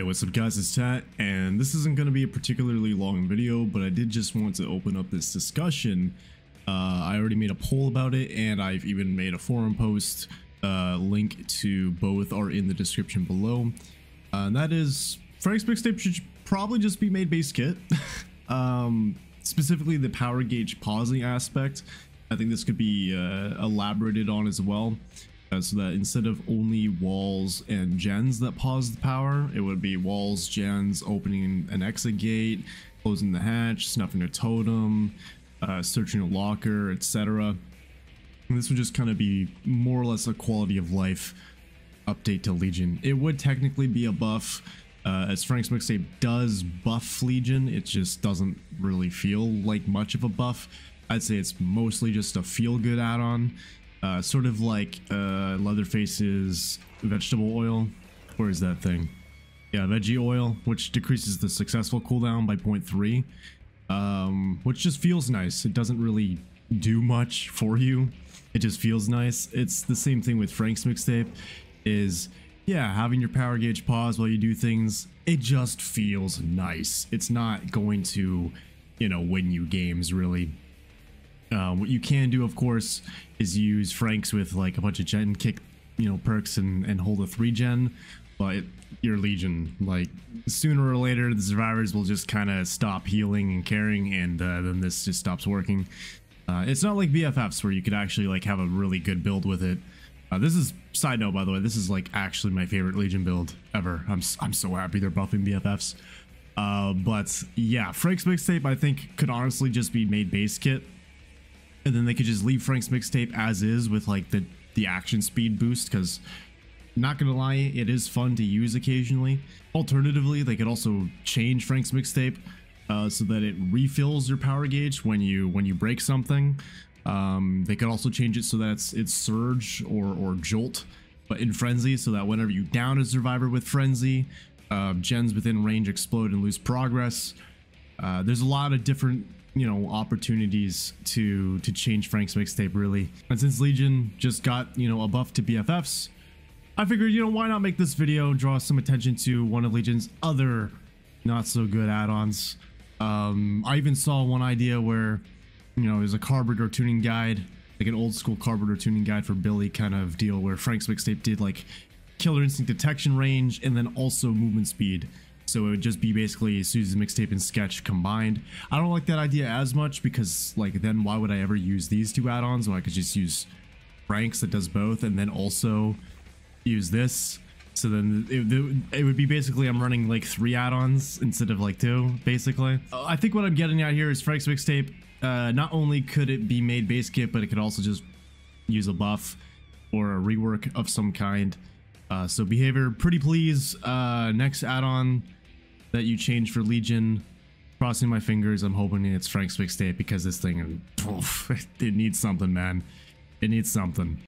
Hey, what's up guys, it's Tat, and this isn't going to be a particularly long video, but I did just want to open up this discussion. I already made a poll about it, and I've even made a forum post. Link to both are in the description below. And that is, Frank's mixtape should probably just be made base kit. Specifically the power gauge pausing aspect. I think this could be elaborated on as well. So that instead of only walls and gens that pause the power, it would be walls, gens, opening an exit gate, closing the hatch, snuffing a totem, searching a locker, etc. This would just kind of be more or less a quality of life update to Legion. It would technically be a buff, as Frank's mixtape does buff Legion. It just doesn't really feel like much of a buff. I'd say it's mostly just a feel-good add-on. Sort of like Leatherface's vegetable oil. Where is that thing? Yeah, veggie oil, which decreases the successful cooldown by 0.3, which just feels nice. It doesn't really do much for you. It just feels nice. It's the same thing with Frank's mixtape. Is, yeah, having your power gauge pause while you do things, it just feels nice. It's not going to, you know, win you games, really. What you can do, of course, is use Frank's with like a bunch of gen kick, you know, perks and hold a 3-gen, but your Legion, like, sooner or later the survivors will just kind of stop healing and carrying, and then this just stops working. It's not like BFFs where you could actually like have a really good build with it. This is, side note by the way, this is like actually my favorite Legion build ever. I'm so happy they're buffing BFFs. But yeah, Frank's mixtape I think could honestly just be made base kit. And then they could just leave Frank's mixtape as is with like the action speed boost, because not gonna lie, it is fun to use occasionally. Alternatively, they could also change Frank's mixtape so that it refills your power gauge when you break something. They could also change it so that it's surge or jolt, but in frenzy, so that whenever you down a survivor with frenzy, gens within range explode and lose progress. There's a lot of different, you know, opportunities to change Frank's mixtape, really. And since Legion just got, you know, a buff to BFFs, I figured, you know, why not make this video draw some attention to one of Legion's other not so good add-ons. I even saw one idea where, you know, there's a carburetor tuning guide, like an old school carburetor tuning guide for Billy kind of deal, where Frank's mixtape did like killer instinct detection range and then also movement speed. So it would just be basically Susie's mixtape and sketch combined. I don't like that idea as much, because like then why would I ever use these two add-ons when I could just use Frank's that does both and then also use this? So then it would be basically I'm running like 3 add-ons instead of like 2, basically. I think what I'm getting at here is Frank's mixtape, not only could it be made base kit, but it could also just use a buff or a rework of some kind. So behavior, pretty please, next add-on that you change for Legion, crossing my fingers, I'm hoping it's Frank's mixtape, because this thing, it needs something, man. It needs something.